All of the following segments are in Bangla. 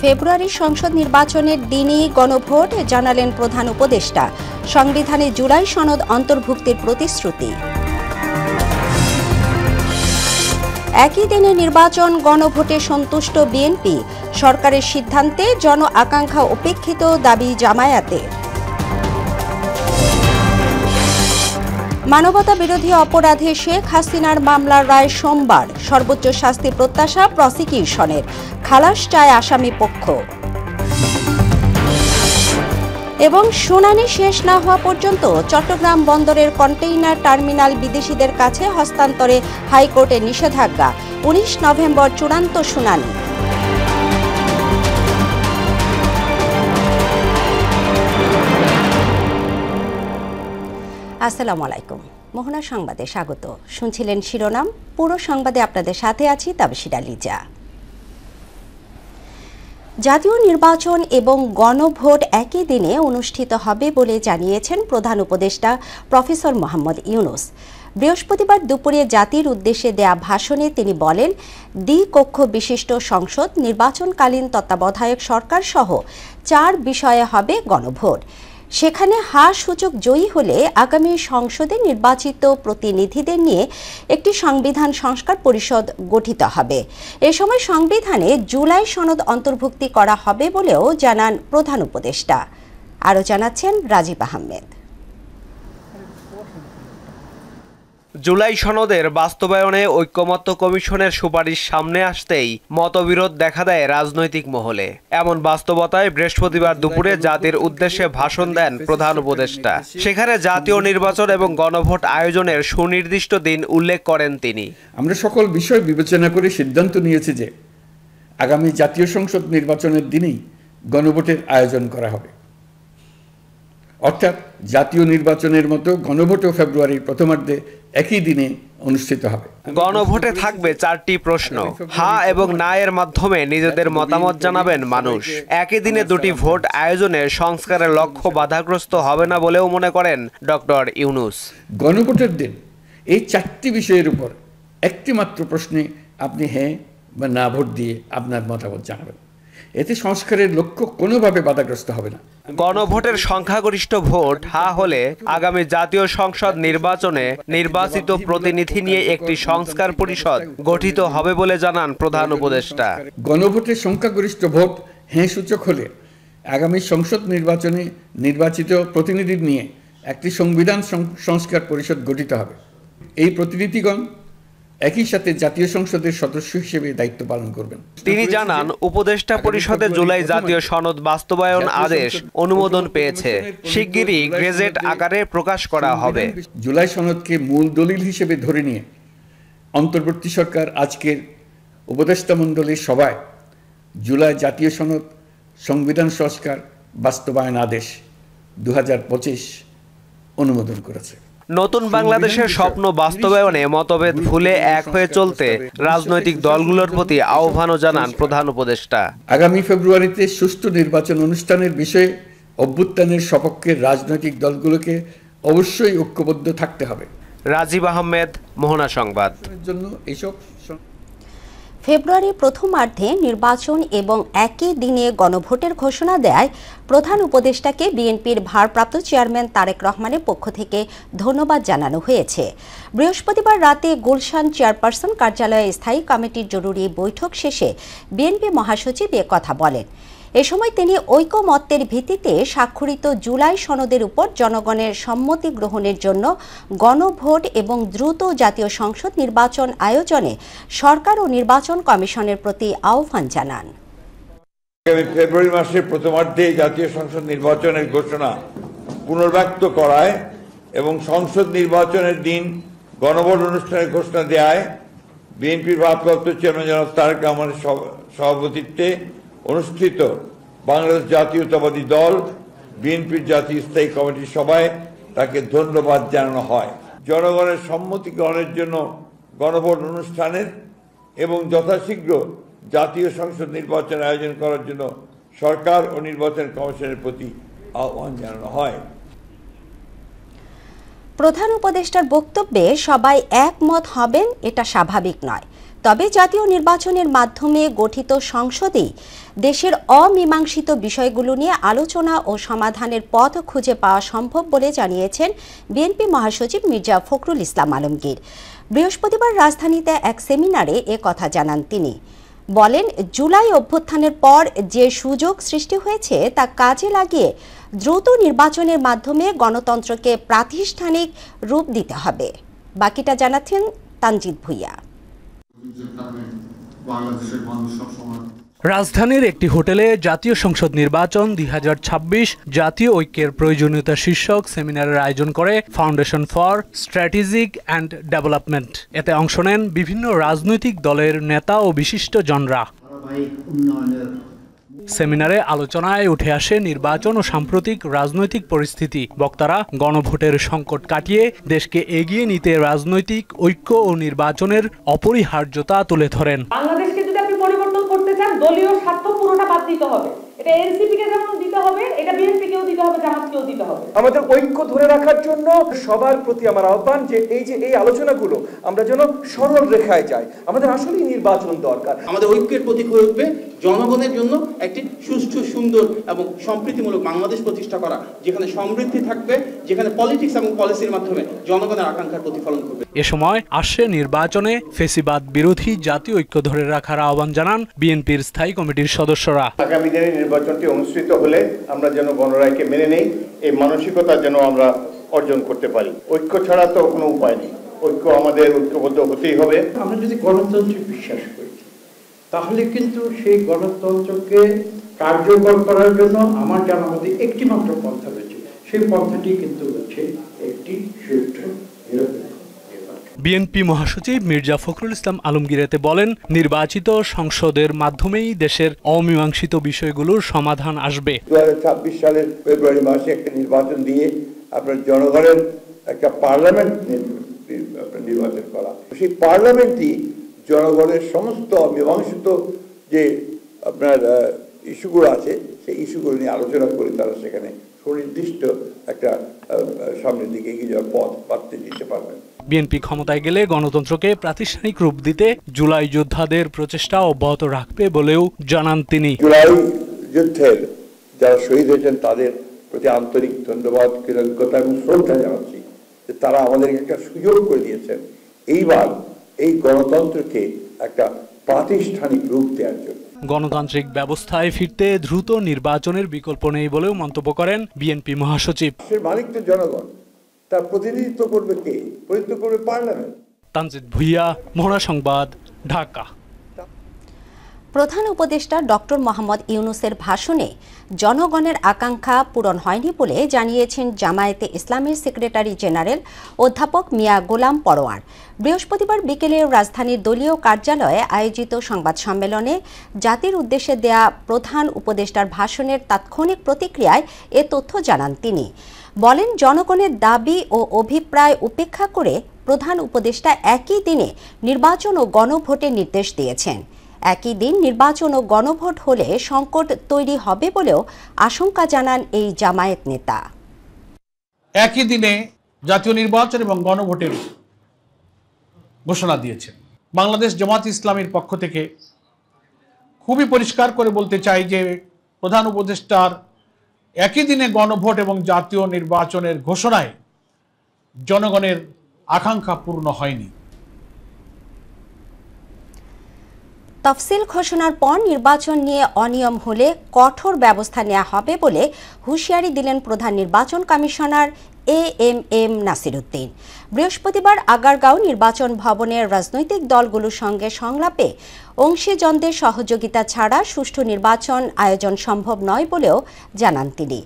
ফেব্রুয়ারি সংসদ নির্বাচনের দিনই গণভোট জানালেন প্রধান উপদেষ্টা। সংবিধানে জুলাই সনদ অন্তর্ভুক্তির প্রতিশ্রুতি। একই দিনে নির্বাচন গণভোটে সন্তুষ্ট বিএনপি। সরকারের সিদ্ধান্তে জন আকাঙ্ক্ষা উপেক্ষিত দাবি জামায়াতের। মানবতা বিরোধী অপরাধে শেখ হাসিনার মামলার রায় সোমবার। সর্বোচ্চ শাস্তি প্রত্যাশা প্রসিকিউশনের। খালাস চায় আসামি পক্ষ। এবং শুনানি শেষ না হওয়া পর্যন্ত চট্টগ্রাম বন্দরের কন্টেইনার টার্মিনাল বিদেশিদের কাছে হস্তান্তরে হাইকোর্টের নিষেধাজ্ঞা। 19 নভেম্বর চূড়ান্ত শুনানি। আসসালামু আলাইকুম। মোহনা সংবাদে স্বাগত। শুনছিলেন শিরোনাম, পুরো সংবাদে আপনাদের সাথে আছি তাবশিরা লিজা। জাতীয় নির্বাচন এবং গণভোট একই দিনে অনুষ্ঠিত হবে বলে জানিয়েছেন প্রধান উপদেষ্টা প্রফেসর মোহাম্মদ ইউনূস। বৃহস্পতিবার দুপুরে জাতির উদ্দেশ্যে দেয়া ভাষণে তিনি বলেন, দ্বিকক্ষ বিশিষ্ট সংসদ নির্বাচনকালীন তত্ত্বাবধায়ক সরকার সহ 4 বিষয়ে হবে গণভোট। সেখানে সূচক জয়ী হলে আগামী সংসদে নির্বাচিত প্রতিনিধিদের নিয়ে একটি সংবিধান সংস্কার পরিষদ গঠিত হবে। এ সময় সংবিধানে জুলাই সনদ অন্তর্ভুক্তি করা হবে বলেও জানান প্রধান উপদেষ্টা। আরও জানাচ্ছেন রাজীব আহমেদ। জুলাই সনদের বাস্তবায়নে ঐকমত্য কমিশনের সুপারিশ সামনে আসতেই মতবিরোধ দেখা দেয় রাজনৈতিক মহলে। এমন বাস্তবতায় বৃহস্পতিবার দুপুরে জাতির উদ্দেশ্যে ভাষণ দেন প্রধান উপদেষ্টা। সেখানে জাতীয় নির্বাচন এবং গণভোট আয়োজনের সুনির্দিষ্ট দিন উল্লেখ করেন তিনি। আমরা সকল বিষয় বিবেচনা করে সিদ্ধান্ত নিয়েছি যে আগামী জাতীয় সংসদ নির্বাচনের দিনেই গণভোটের আয়োজন করা হবে। অর্থাৎ জাতীয় নির্বাচনের মতো গণভোটও ফেব্রুয়ারির প্রথমার্ধে একই দিনে অনুষ্ঠিত হবে। গণভোটে থাকবে 4টি প্রশ্ন। হ্যাঁ এবং না এর মাধ্যমে নিজেদের মতামত জানাবেন মানুষ। একই দিনে 2টি ভোট আয়োজনে সংস্কারের লক্ষ্য বাধাগ্রস্ত হবে না বলেও মনে করেন ডক্টর ইউনূস। গণভোটের দিন এই 4টি বিষয়ের উপর একটি মাত্র প্রশ্নে আপনি হ্যাঁ বা না ভোট দিয়ে আপনার মতামত জানাবেন। এতে সংস্কারের লক্ষ্য কোনোভাবে বাধাগ্রস্ত হবে না। গণভোটের সংখ্যাগরিষ্ঠ ভোট হ্যাঁ হলে আগামী জাতীয় সংসদ নির্বাচনে নির্বাচিত প্রতিনিধি নিয়ে একটি সংস্কার পরিষদ গঠিত হবে বলে জানান প্রধান উপদেষ্টা। গণভোটের সংখ্যাগরিষ্ঠ ভোট হ্যাঁ সূচক হলে আগামী সংসদ নির্বাচনে নির্বাচিত প্রতিনিধি নিয়ে একটি সংবিধান সংস্কার পরিষদ গঠিত হবে। এই প্রতিনিধিগণ একই সাথে জাতীয় সংসদের সদস্য হিসেবে দায়িত্ব পালন করবেন। তিনি জানান, উপদেষ্টা পরিষদে জুলাই জাতীয় সনদ বাস্তবায়ন আদেশ অনুমোদন পেয়েছে। শিগগিরই গেজেট আকারে প্রকাশ করা হবে। জুলাই সনদকে মূল দলিল হিসেবে ধরে নিয়ে অন্তর্বর্তী সরকার আজকের উপদেষ্টা মণ্ডলীর সভায় জুলাই জাতীয় সনদ সংবিধান সংস্কার বাস্তবায়ন আদেশ 2025 অনুমোদন করেছে। নতুন বাংলাদেশের স্বপ্ন বাস্তবায়নে মতভেদ ভুলে এক হয়ে চলতে রাজনৈতিক দলগুলোর প্রতি আহ্বানও জানান প্রধান উপদেষ্টা। আগামী ফেব্রুয়ারিতে সুষ্ঠু নির্বাচন অনুষ্ঠানের বিষয়ে অভ্যুত্থানের সপক্ষের রাজনৈতিক দলগুলোকে অবশ্যই ঐক্যবদ্ধ থাকতে হবে। রাজীব আহমেদ, মোহনা সংবাদ। ফেব্রুয়ারি প্রথমার্ধে নির্বাচন এবং একই দিনে গণভোটের ঘোষণা দেয় প্রধান উপদেষ্টাকে বিএনপির ভারপ্রাপ্ত চেয়ারম্যান তারেক রহমানের পক্ষ থেকে ধন্যবাদ জানানো হয়েছে। বৃহস্পতিবার রাতে গুলশান চেয়ারপারসন কার্যালয়ে স্থায়ী কমিটির জরুরি বৈঠক শেষে বিএনপি মহাসচিব এ কথা বলেন। এ সময় তিনি ঐকমত্যের ভিত্তিতে স্বাক্ষরিত জুলাই সনদের উপর জনগণের সম্মতি গ্রহণের জন্য গণভোট এবং দ্রুত জাতীয় সংসদ নির্বাচন আয়োজনে সরকার ও নির্বাচন কমিশনের প্রতি আহ্বান জানান। ফেব্রুয়ারি মাসের প্রথমার্ধে জাতীয় সংসদ নির্বাচনের ঘোষণা পুনর্ব্যক্ত করায় এবং সংসদ নির্বাচনের দিন গণভোট অনুষ্ঠানের ঘোষণা দেয় বিএনপির ভারপ্রাপ্ত চেয়ারম্যান জনাব তারেক রহমানের সভাপতিত্বে অনুষ্ঠিত বাংলাদেশ জাতীয়তাবাদী দল বিএনপির জাতীয় স্থায়ী কমিটির সভায় তাকে ধন্যবাদ জানানো হয়। জনগণের সম্মতি গ্রহণের জন্য গণভোট অনুষ্ঠানের এবং যথাশীঘ্র জাতীয় সংসদ নির্বাচন আয়োজন করার জন্য সরকার ও নির্বাচন কমিশনের প্রতি আহ্বান জানানো হয়। প্রধান উপদেষ্টার বক্তব্যে সবাই একমত হবেন এটা স্বাভাবিক নয়। তবে জাতীয় নির্বাচনের মাধ্যমে গঠিত সংসদেই দেশের অমীমাংসিত বিষয়গুলো নিয়ে আলোচনা ও সমাধানের পথ খুঁজে পাওয়া সম্ভব বলে জানিয়েছেন বিএনপি মহাসচিব মির্জা ফখরুল ইসলাম আলমগীর। বৃহস্পতিবার রাজধানীতে এক সেমিনারে এ কথা জানান তিনি। বলেন, জুলাই অভ্যুত্থানের পর যে সুযোগ সৃষ্টি হয়েছে তা কাজে লাগিয়ে দ্রুত নির্বাচনের মাধ্যমে গণতন্ত্রকে প্রাতিষ্ঠানিক রূপ দিতে হবে। বাকিটা জানাচ্ছেন তানজিদ ভুইয়া। রাজধানীর একটি হোটেলে জাতীয় সংসদ নির্বাচন 2026 জাতীয় ঐক্যের প্রয়োজনীয়তা শীর্ষক সেমিনারের আয়োজন করে foundation for strategic and development. এতে অংশ নেন বিভিন্ন রাজনৈতিক দলের নেতা ও বিশিষ্ট জনরা। সেমিনারে আলোচনায় উঠে আসে নির্বাচন ও সাম্প্রতিক রাজনৈতিক পরিস্থিতি। বক্তারা গণভোটের সংকট কাটিয়ে দেশকে এগিয়ে নিতে রাজনৈতিক ঐক্য ও নির্বাচনের অপরিহার্যতা তুলে ধরেন। বাংলাদেশকে যদি আপনি পরিবর্তন করতে চান, দলীয় স্বার্থ পুরোটা বাদ দিতে হবে। এটা এনসিপি কে যেমন দিতে হবে, এটা বিএনপি কেও দিতে হবে, জামাতকেও দিতে হবে। আমাদের ঐক্য ধরে রাখার জন্য সবার প্রতি আমার আহ্বান যে এই আলোচনাগুলো আমরা যেন সরল রেখায় যাই। আমাদের আসলেই নির্বাচন দরকার। আমাদের ঐক্যের প্রতীক হয়ে উঠবে জনগণের জন্য একটি সুষ্ঠু, সুন্দর এবং সম্প্রীতিমূলক বাংলাদেশ প্রতিষ্ঠা করা, যেখানে সমৃদ্ধি থাকবে, যেখানে পলিটিক্স এবং পলিসির মাধ্যমে জনগণের আকাঙ্ক্ষার প্রতিফলন করবে। এ সময় আসছে নির্বাচনে ফেসিবাদ বিরোধী জাতীয় ঐক্য ধরে রাখার আহ্বান জানান বিএনপির স্থায়ী কমিটির সদস্যরা। আগামী দিনে নির্বাচনটি অনুষ্ঠিত হলে আমরা যেন গণরায়কে মেনে নেই, এই মানসিকতা যেন আমরা অর্জন করতে পারি। ঐক্য ছাড়া তো কোনো উপায় নেই, ঐক্য আমাদের ঐক্যবদ্ধ হতেই হবে। আমরা যদি গণতন্ত্রে বিশ্বাস করি তাহলে কিন্তু সেই গণতন্ত্রকে কার্যকর করার জন্য আমার জানা মতে একটি মাত্র পন্থা রয়েছে, সেই পন্থাটি কিন্তু হচ্ছে একটি সুষ্ঠু নিরপেক্ষ। বিএনপি মহাসচিব মির্জা ফখরুল ইসলাম আলমগীর এতে বলেন, নির্বাচিত সংসদের মাধ্যমেই দেশের অমীমাংসিত বিষয়গুলোর সমাধান আসবে। 2026 সালের ফেব্রুয়ারি মাসে একটা নির্বাচন দিয়ে আপনার জনগণের একটা পার্লামেন্ট নির্বাচন করা, সেই পার্লামেন্টই জনগণের সমস্ত অমীমাংসিত যে আপনার ইস্যুগুলো আছে সেই ইস্যুগুলো নিয়ে আলোচনা করে তারা সেখানে সুনির্দিষ্ট একটা সামনের দিকে এগিয়ে যাওয়ার পথ পাততে দিতে পারবেন। বিএনপি ক্ষমতায় গেলে গণতন্ত্রকে প্রাতিষ্ঠানিক রূপ দিতে জুলাই যোদ্ধাদের প্রচেষ্টা অব্যাহত রাখবে বলেও জানান তিনি। জুলাই যুদ্ধের যারা শহীদ হয়েছেন তাদের প্রতি আন্তরিক ধন্যবাদ, কৃতজ্ঞতা এবং শ্রদ্ধা জানাচ্ছি যে তারা আমাদেরকে একটা সুযোগ করে দিয়েছেন এইবার এই গণতন্ত্রকে একটা প্রাতিষ্ঠানিক রূপ দেওয়ার জন্য। গণতান্ত্রিক ব্যবস্থায় ফিরতে দ্রুত নির্বাচনের বিকল্প নেই বলেও মন্তব্য করেন বিএনপি মহাসচিব। মালিক তো জনগণ, তার প্রতিনিধিত্ব করবে কে? প্রতিনিধিত্ব করবে পার্লামেন্ট। তানজিদ ভুইয়া, মোহনা সংবাদ, ঢাকা। প্রধান উপদেষ্টা ডক্টর মোহাম্মদ ইউনূসের ভাষণে জনগণের আকাঙ্ক্ষা পূরণ হয়নি বলে জানিয়েছেন জামায়াতে ইসলামের সেক্রেটারি জেনারেল অধ্যাপক মিয়া গোলাম পরোয়ার। বৃহস্পতিবার বিকেলে রাজধানীর দলীয় কার্যালয়ে আয়োজিত সংবাদ সম্মেলনে জাতির উদ্দেশ্যে দেয়া প্রধান উপদেষ্টার ভাষণের তাৎক্ষণিক প্রতিক্রিয়ায় এ তথ্য জানান তিনি। বলেন, জনগণের দাবি ও অভিপ্রায় উপেক্ষা করে প্রধান উপদেষ্টা একই দিনে নির্বাচন ও গণভোটের নির্দেশ দিয়েছেন। একই দিন নির্বাচন ও গণভোট হলে সংকট তৈরি হবে বলেও আশঙ্কা জানান এই জামায়াত নেতা। একই দিনে জাতীয় নির্বাচন এবং গণভোটের ঘোষণা দিয়েছেন। বাংলাদেশ জামাত ইসলামের পক্ষ থেকে খুবই পরিষ্কার করে বলতে চাই যে প্রধান উপদেষ্টার একই দিনে গণভোট এবং জাতীয় নির্বাচনের ঘোষণায় জনগণের আকাঙ্ক্ষা পূর্ণ হয়নি। তফসিল ঘোষণার পর নির্বাচন নিয়ে অনিয়ম হলে কঠোর ব্যবস্থা নেওয়া হবে বলে হুঁশিয়ারি দিলেন প্রধান নির্বাচন কমিশনার এএমএম নাসিরউদ্দিন। বৃহস্পতিবার আগারগাঁও নির্বাচন ভবনের রাজনৈতিক দলগুলোর সঙ্গে সংলাপে অংশীজনদের সহযোগিতা ছাড়া সুষ্ঠু নির্বাচন আয়োজন সম্ভব নয় বলেও জানান তিনি।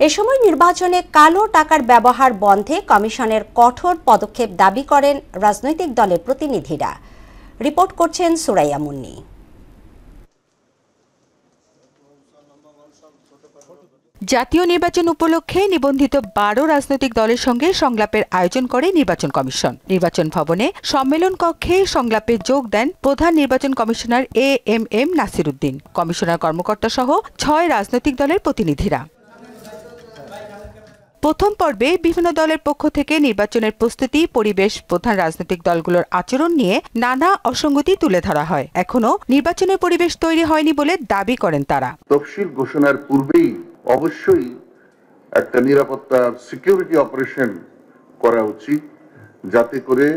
এ সময় নির্বাচনে কালো টাকার ব্যবহার বন্ধে কমিশনের কঠোর পদক্ষেপ দাবি করেন রাজনৈতিক দলের প্রতিনিধিরা। রিপোর্ট করছেন সুরাইয়া মুন্নি। জাতীয় নির্বাচন উপলক্ষে নিবন্ধিত 12 রাজনৈতিক দলের সঙ্গে সংলাপের আয়োজন করে নির্বাচন কমিশন। নির্বাচন ভবনে সম্মেলন কক্ষে সংলাপে যোগ দেন প্রধান নির্বাচন কমিশনার এএমএম নাসিরউদ্দিন, কমিশনার কর্মকর্তা সহ 6 রাজনৈতিক দলের প্রতিনিধিরা। প্রথম পর্বে বিভিন্ন দলের পক্ষ থেকে নির্বাচনের প্রস্তুতি, পরিবেশ, প্রধান রাজনৈতিক দলগুলোর আচরণ নিয়ে নানা অসঙ্গতি তুলে ধরা হয়। এখনো নির্বাচনের পরিবেশ তৈরি হয়নি বলে দাবি করেন তারা। তফসিল ঘোষণার পূর্বেই অবশ্যই একটা নিরাপত্তা সিকিউরিটি অপারেশন করা উচিত, যাতে করে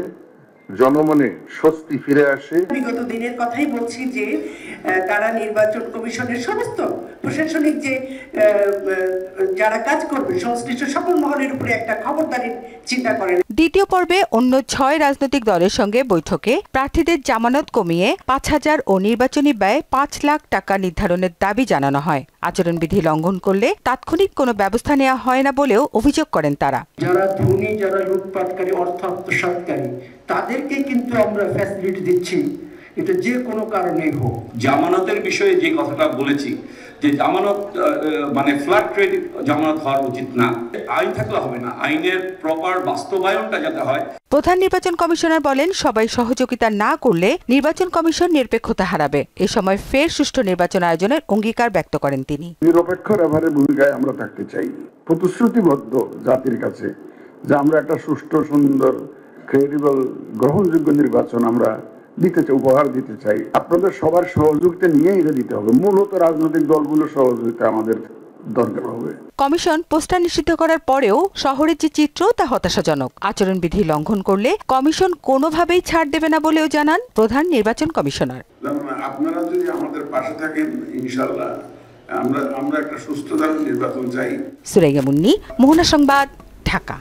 জনমনে স্বস্তি ফিরে আসে। বিগত দিনের কথাই বলছি যে তারা নির্বাচন কমিশনের সমস্ত প্রশাসনিক যে যারা কাজ করবে সংশ্লিষ্ট সকল মহলের উপরে একটা খবরদারির চিন্তা করেন। দ্বিতীয় পর্বে অন্য 6 রাজনৈতিক দলের সঙ্গে বৈঠকে প্রার্থীদের জামানত কমিয়ে 5,000 ও নির্বাচনী ব্যয় 5 লাখ টাকা নির্ধারণের দাবি জানানো হয়। আচরণবিধি লঙ্ঘন করলে তাৎক্ষণিক কোনো ব্যবস্থা নেওয়া হয় না বলেও অভিযোগ করেন তারা। যারা ধনী, যারা লুটপাটকারী, অর্থ আত্মসাৎকারী, তাদেরকে কিন্তু আমরা ফ্যাসিলিটি দিচ্ছি, এটা যে কোনো কারণেই হোক। জামানতের বিষয়ে যে কথাটা বলেছি যে জামানত মানে ফ্ল্যাট রেট জামানত হওয়া উচিত না, আইন থাকলে হবে না, আইনের প্রপার বাস্তবায়নটা যাতে হয়। প্রধান নির্বাচন কমিশনার বলেন, সবাই সহযোগিতা না করলে নির্বাচন কমিশন নিরপেক্ষতা হারাবে। এ সময় ফের সুষ্ঠু নির্বাচন আয়োজনের অঙ্গীকার ব্যক্ত করেন তিনি। নিরপেক্ষ রেফারের ভূমিকায় আমরা থাকতে চাই, প্রতিশ্রুতিবদ্ধ জাতির কাছে যে আমরা একটা সুষ্ঠু, সুন্দর, ক্রেডিবল, গ্রহণযোগ্য নির্বাচন আমরা দিতে চাই, উপহার দিতে চাই। আপনাদের সবার সহযোগিতা নিয়ে এটা দিতে হবে। মূলত রাজনৈতিক দলগুলোর সহযোগিতা আমাদের দরকার হবে। কমিশন পোস্টার নিষিদ্ধ করার পরেও শহরের যে চিত্র তা হতাশাজনক। আচরণবিধি লঙ্ঘন করলে কমিশন কোনোভাবেই ছাড় দেবে না বলেও জানান প্রধান নির্বাচন কমিশনার। আপনারা যদি আমাদের পাশে থাকেন, ইনশাআল্লাহ আমরা একটা সুস্থ ধারা নির্বাচন চাই। সুরাইয়া মুন্নি, মোহনা সংবাদ, ঢাকা।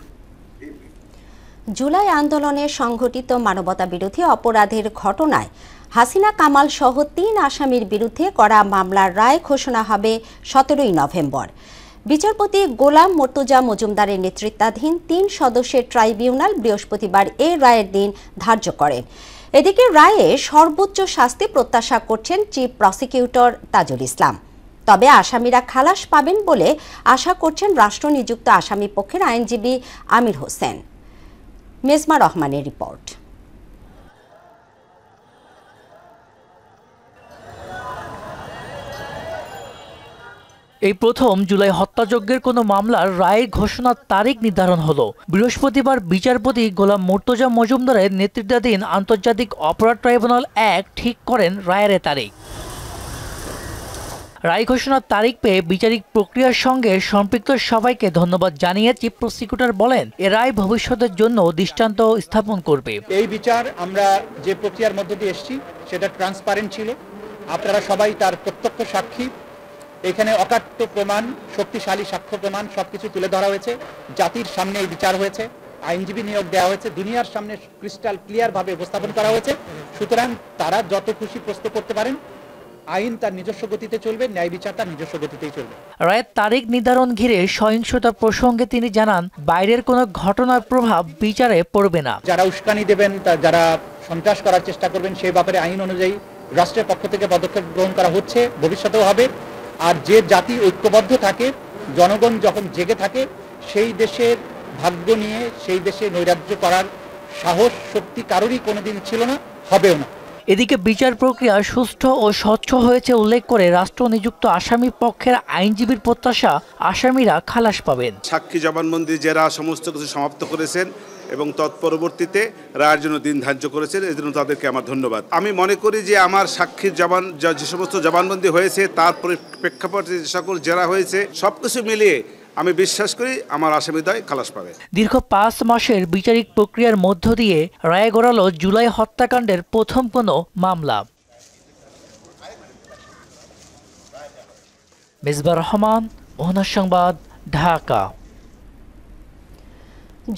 জুলাই আন্দোলনে সংঘটিত মানবতা বিরোধী অপরাধের ঘটনায় হাসিনা কামাল সহ 3 আসামির বিরুদ্ধে করা মামলার রায় ঘোষণা হবে 17 নভেম্বর। বিচারপতি গোলাম মর্তুজা মজুমদারের নেতৃত্বাধীন 3 সদস্যের ট্রাইব্যুনাল বৃহস্পতিবার এই রায়ের দিন ধার্য করেন। এদিকে রায়ে সর্বোচ্চ শাস্তি প্রত্যাশা করছেন চিফ প্রসিকিউটর তাজুল ইসলাম। তবে আসামিরা খালাস পাবেন বলে আশা করছেন রাষ্ট্রনিযুক্ত আসামি পক্ষের আইনজীবী আমির হোসেন। মেজমা রহমানের রিপোর্ট। এই প্রথম জুলাই হত্যাযজ্ঞের কোনো মামলার রায়ের ঘোষণার তারিখ নির্ধারণ হলো। বৃহস্পতিবার বিচারপতি গোলাম মর্তুজা মজুমদারের নেতৃত্বাধীন আন্তর্জাতিক অপরাধ ট্রাইব্যুনাল 1 ঠিক করেন রায়ের তারিখ। রায় ঘোষণার তারিখ পেয়ে বিচারিক প্রক্রিয়ার সঙ্গে সম্পৃক্ত সবাইকে ধন্যবাদ জানিয়ে চিফ প্রসিকিউটর বলেন, এ রায় ভবিষ্যতের জন্য দৃষ্টান্ত স্থাপন করবে। এই বিচার আমরা যে প্রক্রিয়ার মধ্যে দিয়ে এসেছি সেটা ট্রান্সপারেন্ট ছিল। আপনারা সবাই তার প্রত্যক্ষ সাক্ষী। এখানে অকাট্য প্রমাণ, শক্তিশালী সাক্ষ্য প্রমাণ সবকিছু তুলে ধরা হয়েছে। জাতির সামনে এই বিচার হয়েছে, আইনজীবী নিয়োগ দেওয়া হয়েছে, দুনিয়ার সামনে ক্রিস্টাল ক্লিয়ার ভাবে উপস্থাপন করা হয়েছে। সুতরাং তারা যত খুশি প্রশ্ন করতে পারেন, আইন তার নিজস্ব গতিতে চলবে, ন্যায় বিচার তার নিজস্ব গতিতেই চলবে। রায়ের তারিখ নির্ধারণ ঘিরে সহিংসতা প্রসঙ্গে তিনি জানান, বাইরের কোনো ঘটনার প্রভাব বিচারে পড়বে না। যারা উস্কানি দেবেন, যারা সন্ত্রাস করার চেষ্টা করবেন, সেই ব্যাপারে আইন অনুযায়ী রাষ্ট্রের পক্ষ থেকে পদক্ষেপ গ্রহণ করা হচ্ছে, ভবিষ্যতেও হবে। আর যে জাতি ঐক্যবদ্ধ থাকে, জনগণ যখন জেগে থাকে, সেই দেশের ভাগ্য নিয়ে সেই দেশে নৈরাজ্য করার সাহস, শক্তি কারোরই কোনোদিন ছিল না, হবেও না। এদিকে বিচার প্রক্রিয়া সুষ্ঠু ও স্বচ্ছ হয়েছে উল্লেখ করে রাষ্ট্রনিযুক্ত আসামি পক্ষের আইনজীবীর প্রত্যাশা, আসামিরা খালাস পাবেন। সাক্ষী জবানবন্দি যারা সমস্ত কিছু সমাপ্ত করেছেন এবং তৎপরবর্তীতে রায়ের জন্য দিন ধার্য করেছেন, এর জন্য তাদেরকে আমার ধন্যবাদ। আমি মনে করি যে আমার সাক্ষীর যে সমস্ত জবানবন্দি হয়েছে, তার প্রেক্ষাপটে যে সকল জেরা হয়েছে, সবকিছু মিলিয়ে আমি বিশ্বাস করি আমার আসামিদ্বয় খালাস পাবে। দীর্ঘ 5 মাসের বিচারিক প্রক্রিয়ার মধ্য দিয়ে রায় গড়ালো জুলাই হত্যাকাণ্ডের প্রথম কোনো মামলা। মেজবা রহমান, মোহনা সংবাদ, ঢাকা।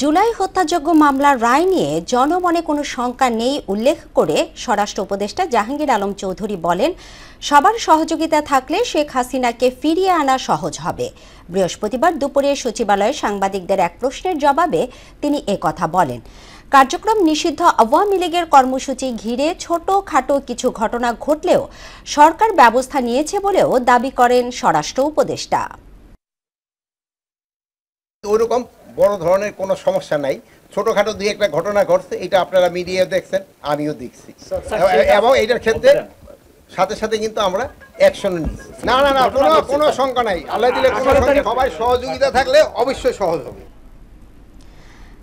জুলাই হত্যাযজ্ঞ মামলার রায় নিয়ে জনমনে কোনো শঙ্কা নেই উল্লেখ করে স্বরাষ্ট্র উপদেষ্টা জাহাঙ্গীর আলম চৌধুরী বলেন, সবার সহযোগিতা থাকলে শেখ হাসিনাকে ফিরিয়ে আনা সহজ হবে। বৃহস্পতিবার দুপুরে সচিবালয়ে সাংবাদিকদের এক প্রশ্নের জবাবে তিনি একথা বলেন। কার্যক্রম নিষিদ্ধ আওয়ামী লীগের কর্মসূচি ঘিরে ছোটখাটো কিছু ঘটনা ঘটলেও সরকার ব্যবস্থা নিয়েছে বলেও দাবি করেন স্বরাষ্ট্র উপদেষ্টা। ওইরকম বড় ধরনের কোনো সমস্যা নাই, ছোটখাটো দুই একটা ঘটনা ঘটছে, এটা আপনারা মিডিয়ায় দেখছেন, আমিও দেখছি। এবং এইটার ক্ষেত্রে সাথে সাথে কিন্তু আমরা অ্যাকশন নিই। না না না, কোনো শঙ্কা নাই, আল্লাহ দিলে সবাই সহযোগিতা থাকলে অবশ্যই সহজ হবে।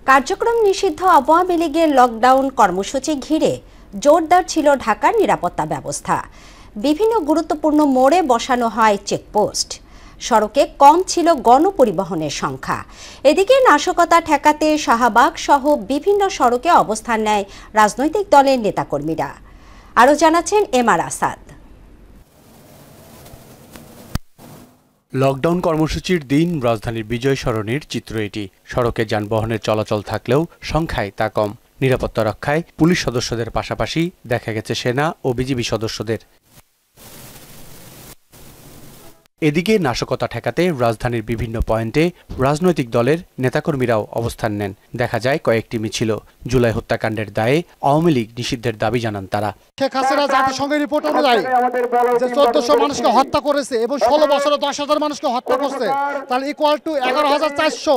কার্যক্রম নিষিদ্ধ আওয়ামী লীগের লকডাউন কর্মসূচি ঘিরে জোরদার ছিল ঢাকার নিরাপত্তা ব্যবস্থা। বিভিন্ন গুরুত্বপূর্ণ মোড়ে বসানো হয় চেকপোস্ট। সড়কে কম ছিল গণপরিবহনের সংখ্যা। এদিকে নাশকতা ঠেকাতে শাহবাগ সহ বিভিন্ন সড়কে অবস্থান নেয় রাজনৈতিক দলের নেতাকর্মীরা। আরও জানাচ্ছেন এমআর আসাদ। লকডাউন কর্মসূচির দিন রাজধানীর বিজয় সরণির চিত্র এটি। সড়কে যানবাহনের চলাচল থাকলেও সংখ্যায় তা কম। নিরাপত্তা রক্ষায় পুলিশ সদস্যদের পাশাপাশি দেখা গেছে সেনা ও বিজিবি সদস্যদের। এদিকে নাশকতা ঠেকাতে রাজধানীর বিভিন্ন পয়েন্টে রাজনৈতিক দলের নেতাকর্মীরাও অবস্থান নেন। দেখা যায় কয়েকটি মিছিল। জুলাই হত্যাকাণ্ডের দায়ে আওয়ামী লীগ নিষিদ্ধের দাবি জানান তারা। শেখ হাসিনা জাতিসংঘের রিপোর্ট অনুযায়ী যে 1400 মানুষকে হত্যা করেছে এবং 16 বছরে 10,000 মানুষকে হত্যা করছে, তাহলে ইকুয়াল টু 11,400।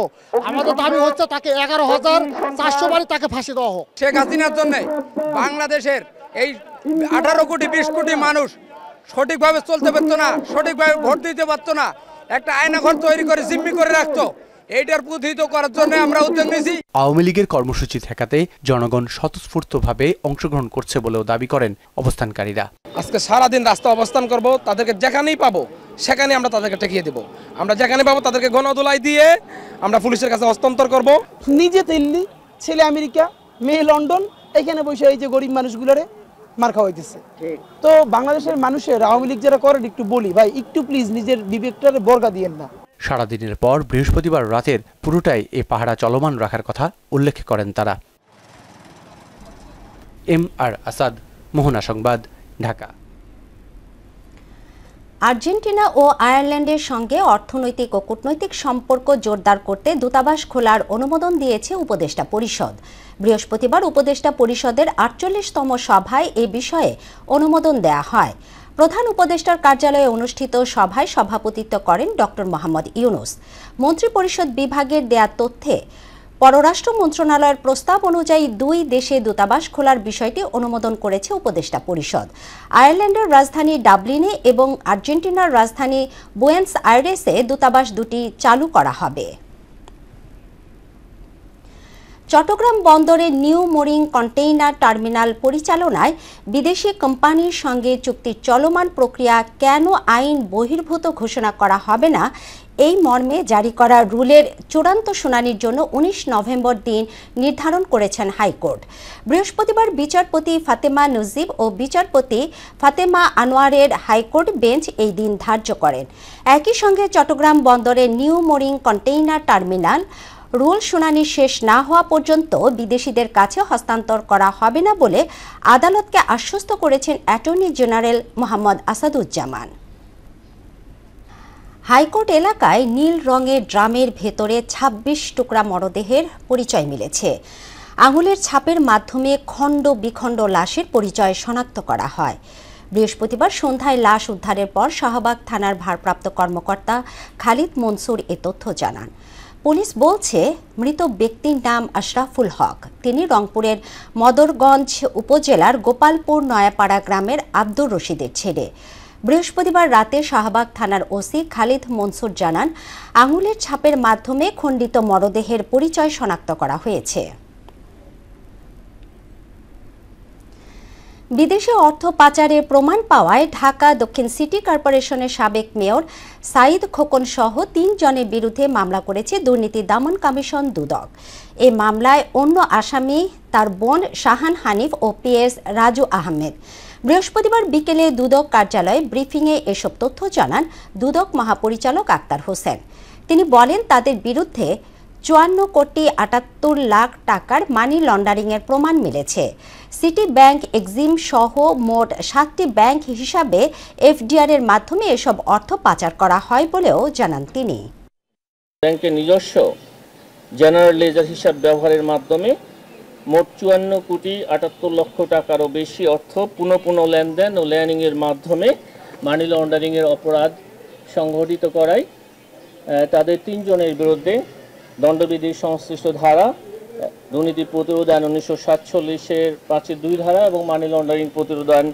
আমাদের দাবি হচ্ছে তাকে 11,400 বারে তাকে ফাঁসি দেওয়া হোক। শেখ হাসিনার জন্য বাংলাদেশের এই 18 কোটি 20 কোটি মানুষ সঠিকভাবে চলতে পারতো না, সঠিকভাবে ভোট দিতে পারতো না, একটা আয়নাঘর তৈরি করে জিম্মি করে রাখতো। এইটার প্রতিহত করার জন্য আমরা উদ্যোগ নিয়েছি। আওয়ামী লীগের কর্মসূচি ঠেকাতে জনগণ স্বতঃস্ফূর্তভাবে অংশগ্রহণ করছে বলেও দাবি করেন অবস্থানকারীরা। আজকে সারাদিন রাস্তা অবস্থান করব, তাদেরকে যেখানেই পাবো সেখানে আমরা তাদেরকে ঠেকিয়ে দেব। আমরা যেখানে পাবো তাদেরকে গণদোলাই দিয়ে আমরা পুলিশের কাছে হস্তান্তর করব। নিজে দিল্লি, ছেলে আমেরিকা, মেয়ে লন্ডন, এখানে বসে এই যে গরিব মানুষগুলোরে মার খাওয়াইতেছে। তো বাংলাদেশের মানুষের আওয়ামী লীগ যারা করেন একটু বলি ভাই, একটু প্লিজ নিজের বিবেকটারে বর্গা দিয়েন না। সারাদিনের পর বৃহস্পতিবার রাতের পুরোটাই এ পাহারা চলমান রাখার কথা উল্লেখ করেন তারা। এমআর আসাদ, মোহনা সংবাদ, ঢাকা। আর্জেন্টিনা ও আয়ারল্যান্ডের সঙ্গে অর্থনৈতিক ও কূটনৈতিক সম্পর্ক জোরদার করতে দূতাবাস খোলার অনুমোদন দিয়েছে উপদেষ্টা পরিষদ। বৃহস্পতিবার উপদেষ্টা পরিষদের ৪৮তম সভায় এ বিষয়ে অনুমোদন দেয়া হয়। প্রধান উপদেষ্টার কার্যালয়ে অনুষ্ঠিত সভায় সভাপতিত্ব করেন ডক্টর মোহাম্মদ ইউনুস। মন্ত্রিপরিষদ বিভাগের দেয়া তথ্যে পররাষ্ট্র মন্ত্রণালয়ের প্রস্তাব অনুযায়ী দুই দেশে দূতাবাস খোলার বিষয়টি অনুমোদন করেছে উপদেষ্টা পরিষদ। আয়ারল্যান্ডের রাজধানী ডাবলিনে এবং আর্জেন্টিনার রাজধানী বুয়েন্স আয়ারেসে দূতাবাস দুটি চালু করা হবে। চট্টগ্রাম বন্দরে নিউ মোরিং কন্টেইনার টার্মিনাল পরিচালনায় বিদেশি কোম্পানির সঙ্গে চুক্তির চলমান প্রক্রিয়া কেন আইন বহির্ভূত ঘোষণা করা হবে না, এই মর্মে জারি করা রুলের চূড়ান্ত শুনানির জন্য 19 নভেম্বর দিন নির্ধারণ করেছেন হাইকোর্ট। বৃহস্পতিবার বিচারপতি ফাতেমা নজিব ও বিচারপতি ফাতেমা আনোয়ারের হাইকোর্ট বেঞ্চ এই দিন ধার্য করেন। একই সঙ্গে চট্টগ্রাম বন্দরের new mooring container terminal rule শুনানি শেষ না হওয়া পর্যন্ত বিদেশিদের কাছে হস্তান্তর করা হবে না বলে আদালতকে আশ্বস্ত করেছেন attorney general Mohammad Asaduzzaman. High court এলাকায় নীল রঙের ড্রামের ভেতরে ২৬ টুকরা মরদেহের পরিচয় মিলেছে। আঙুলের ছাপের মাধ্যমে খণ্ড বিখণ্ড লাশের পরিচয় শনাক্ত করা হয়। বৃহস্পতিবার সন্ধ্যায় লাশ উদ্ধারের পর শাহবাগ থানার ভারপ্রাপ্ত কর্মকর্তা খালিদ মনসুর এ তথ্য জানান। পুলিশ বলছে মৃত ব্যক্তির নাম আশরাফুল হক। তিনি রংপুরের মদরগঞ্জ উপজেলার গোপালপুর নয়াপাড়া গ্রামের আব্দুর রশিদের ছেলে। বৃহস্পতিবার রাতে শাহবাগ থানার ওসি খালিদ মনসুর জানান, আঙুলের ছাপের মাধ্যমে খণ্ডিত মরদেহের পরিচয় শনাক্ত করা হয়েছে। বিদেশে অর্থ পাচারের প্রমাণ পাওয়ায় ঢাকা দক্ষিণ সিটি কর্পোরেশনের সাবেক মেয়র সাইদ খোকন সহ ৩ জনের বিরুদ্ধে মামলা করেছে দুর্নীতি দমন কমিশন দুদক। এই মামলায় অন্য আসামি তার বোন শাহান হানিফ ও পিএস রাজু আহমেদ। বৃহস্পতিবার বিকেলে দুদক কার্যালয়ে ব্রিফিংয়ে এসব তথ্য জানান দুদক মহাপরিচালক আক্তার হোসেন। তিনি বলেন, তাদের বিরুদ্ধে ৫৪ কোটি ৭৮ লাখ টাকার মানি লন্ডারিংয়ের প্রমাণ মিলেছে। সিটি ব্যাংক এক্সিম সহ মোট ৭টি ব্যাংক হিসাবে এফডিআর এর মাধ্যমে এসব অর্থ পাচার করা হয় বলেও জানান তিনি। ব্যাংকের নিজস্ব জেনারেল লেজার হিসাব ব্যবহারের মাধ্যমে মোট ৫৪ কোটি ৭৮ লক্ষ টাকারও বেশি অর্থ পুনঃ লেনদেন ও লেনিংয়ের মাধ্যমে মানি লন্ডারিংয়ের অপরাধ সংঘটিত করায় তাদের ৩ জনের বিরুদ্ধে দণ্ডবিধির সংশ্লিষ্ট ধারা, দুর্নীতি প্রতিরোধ আইন ১৯৪৭-এর ৫-২ ধারা এবং মানি লন্ডারিং প্রতিরোধ আইন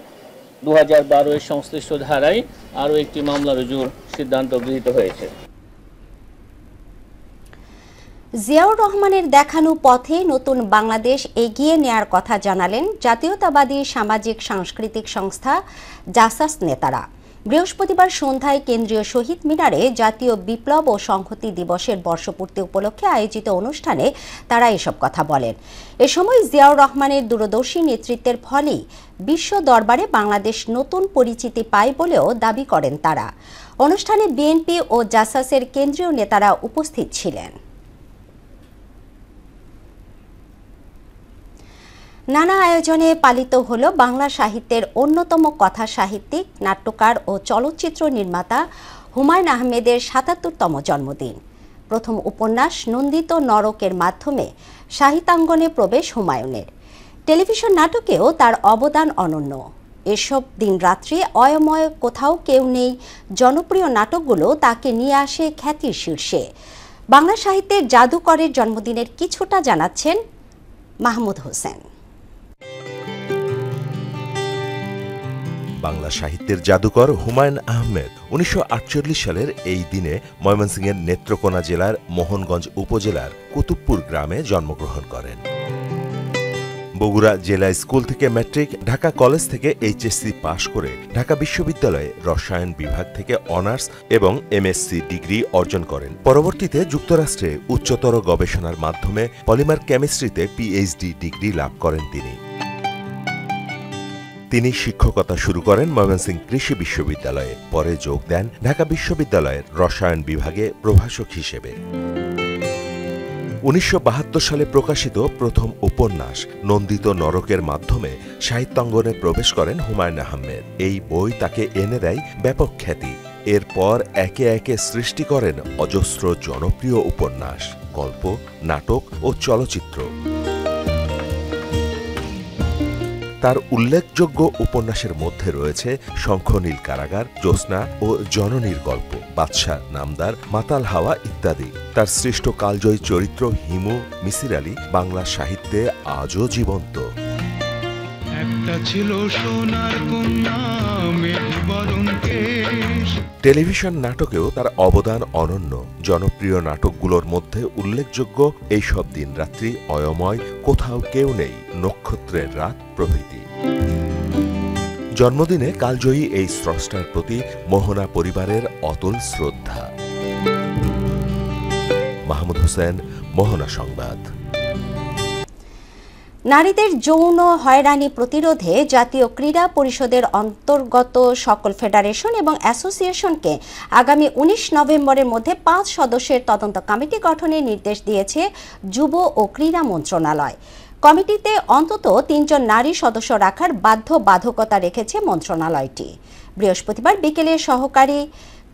2012 এর সংশ্লিষ্ট ধারায় আরও একটি মামলা রুজুর সিদ্ধান্ত গৃহীত হয়েছে। জিয়াউর রহমানের দেখানো পথে নতুন বাংলাদেশ এগিয়ে নেয়ার কথা জানালেন জাতীয়তাবাদী সামাজিক সাংস্কৃতিক সংস্থা জাসাস নেতারা। বৃহস্পতিবার সন্ধ্যায় কেন্দ্রীয় শহীদ মিনারে জাতীয় বিপ্লব ও সংহতি দিবসের বর্ষপূর্তি উপলক্ষে আয়োজিত অনুষ্ঠানে তারা এসব কথা বলেন। এ সময় জিয়াউর রহমানের দূরদর্শী নেতৃত্বের ফলেই বিশ্ব দরবারে বাংলাদেশ নতুন পরিচিতি পায় বলেও দাবি করেন তারা। অনুষ্ঠানে বিএনপি ও জাসাসের কেন্দ্রীয় নেতারা উপস্থিত ছিলেন। নানা আয়োজনে পালিত হলো বাংলা সাহিত্যের অন্যতম কথা সাহিত্যিক, নাট্যকার ও চলচ্চিত্র নির্মাতা হুমায়ুন আহমেদের ৭৭তম জন্মদিন। প্রথম উপন্যাস নন্দিত নরকের মাধ্যমে সাহিত্যাঙ্গনে প্রবেশ হুমায়ুনের। টেলিভিশন নাটকেও তার অবদান অনন্য। এসব দিনরাত্রি, অয়ময়, কোথাও কেউ নেই জনপ্রিয় নাটকগুলো তাকে নিয়ে আসে খ্যাতির শীর্ষে। বাংলা সাহিত্যের জাদুকরের জন্মদিনের কিছুটা জানাচ্ছেন মাহমুদ হোসেন। বাংলা সাহিত্যের জাদুকর হুমায়ুন আহমেদ 1948 সালের এই দিনে ময়মনসিংহের নেত্রকোনা জেলার মোহনগঞ্জ উপজেলার কুতুবপুর গ্রামে জন্মগ্রহণ করেন। বগুড়া জেলা স্কুল থেকে ম্যাট্রিক, ঢাকা কলেজ থেকে এইচএসসি পাশ করে ঢাকা বিশ্ববিদ্যালয়ে রসায়ন বিভাগ থেকে অনার্স এবং এমএসসি ডিগ্রি অর্জন করেন। পরবর্তীতে যুক্তরাষ্ট্রে উচ্চতর গবেষণার মাধ্যমে পলিমার কেমিস্ট্রিতে পিএইচডি ডিগ্রি লাভ করেন তিনি শিক্ষকতা শুরু করেন ময়মনসিংহ কৃষি বিশ্ববিদ্যালয়ে। পরে যোগ দেন ঢাকা বিশ্ববিদ্যালয়ের রসায়ন বিভাগে প্রভাষক হিসেবে। 1972 সালে প্রকাশিত প্রথম উপন্যাস নন্দিত নরকের মাধ্যমে সাহিত্যাঙ্গনে প্রবেশ করেন হুমায়ুন আহমেদ। এই বই তাকে এনে দেয় ব্যাপক খ্যাতি। এরপর একে একে সৃষ্টি করেন অজস্র জনপ্রিয় উপন্যাস, গল্প, নাটক ও চলচ্চিত্র। তার উল্লেখযোগ্য উপন্যাসের মধ্যে রয়েছে শঙ্খনীল কারাগার, জ্যোৎস্না ও জননীর গল্প, বাদশাহ নামদার, মাতাল হাওয়া ইত্যাদি। তার সৃষ্ট কালজয়ী চরিত্র হিমু, মিসির আলী বাংলা সাহিত্যে আজও জীবন্ত। একটা ছিল সোনার কন্যা, মেঘবরণ কেশ। টেলিভিশন নাটকেও তার অবদান অনন্য। জনপ্রিয় নাটকগুলোর মধ্যে উল্লেখযোগ্য এইসব দিনরাত্রি, অয়ময়, কোথাও কেউ নেই, নক্ষত্রের রাত প্রভৃতি। জন্মদিনে কালজয়ী এই স্রষ্টার প্রতি মোহনা পরিবারের অতল শ্রদ্ধা। মাহমুদ হোসেন, মোহনা সংবাদ। নারীদের যৌন হয়রানি প্রতিরোধে জাতীয় ক্রীড়া পরিষদের অন্তর্গত সকল ফেডারেশন এবং অ্যাসোসিয়েশনকে আগামী 19 নভেম্বরের মধ্যে 5 সদস্যের তদন্ত কমিটি গঠনের নির্দেশ দিয়েছে যুব ও ক্রীড়া মন্ত্রণালয়। কমিটিতে অন্তত 3 জন নারী সদস্য রাখার বাধ্যবাধকতা রেখেছে মন্ত্রণালয়টি। বৃহস্পতিবার বিকেলে সহকারী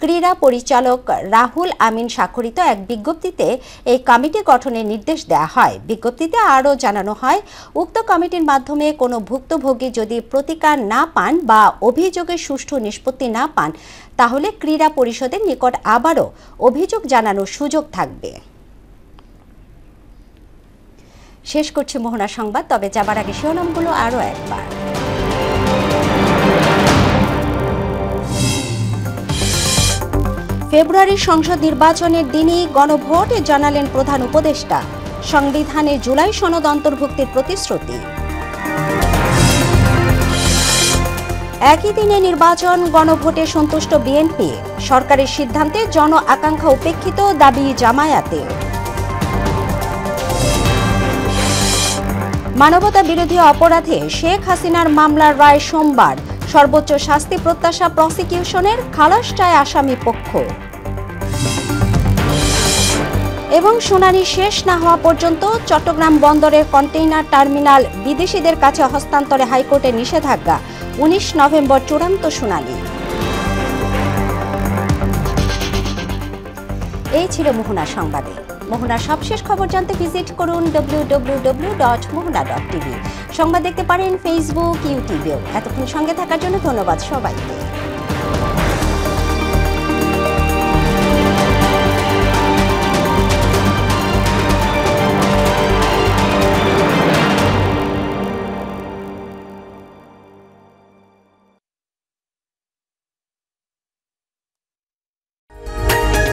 ক্রীড়া পরিচালক রাহুল আমিন স্বাক্ষরিত এক বিজ্ঞপ্তিতে এই কমিটি গঠনের নির্দেশ দেওয়া হয়। বিজ্ঞপ্তিতে আরও জানানো হয়, উক্ত কমিটির মাধ্যমে কোনো ভুক্তভোগী যদি প্রতিকার না পান বা অভিযোগের সুষ্ঠু নিষ্পত্তি না পান, তাহলে ক্রীড়া পরিষদের নিকট আবারও অভিযোগ জানানোর সুযোগ থাকবে। শেষ করছি মোহনা সংবাদ, তবে যাবার আগে শিরোনামগুলো আরও একবার। ফেব্রুয়ারির সংসদ নির্বাচনের দিনই গণভোট জানালেন প্রধান উপদেষ্টা। সংবিধানে জুলাই সনদ অন্তর্ভুক্তির প্রতিশ্রুতি। একই দিনে নির্বাচন, গণভোটে সন্তুষ্ট বিএনপি। সরকারের সিদ্ধান্তে জন আকাঙ্ক্ষা উপেক্ষিত, দাবি জামায়াতে। মানবতা বিরোধী অপরাধে শেখ হাসিনার মামলার রায় সোমবার। সর্বোচ্চ শাস্তি প্রত্যাশা প্রসিকিউশনের, খালাস চায় আসামি পক্ষ। এবং শুনানি শেষ না হওয়া পর্যন্ত চট্টগ্রাম বন্দরের কন্টেইনার টার্মিনাল বিদেশিদের কাছে হস্তান্তরে হাইকোর্টের নিষেধাজ্ঞা। 19 নভেম্বর চূড়ান্ত শুনানি। এই ছিল মোহনা সংবাদে। মোহনার সবশেষ খবর জানতে ভিজিট করুন www.mohona.tv। সংবাদ দেখতে পারেন ফেসবুক, ইউটিউবেও। এতক্ষণ সঙ্গে থাকার জন্য ধন্যবাদ সবাইকে।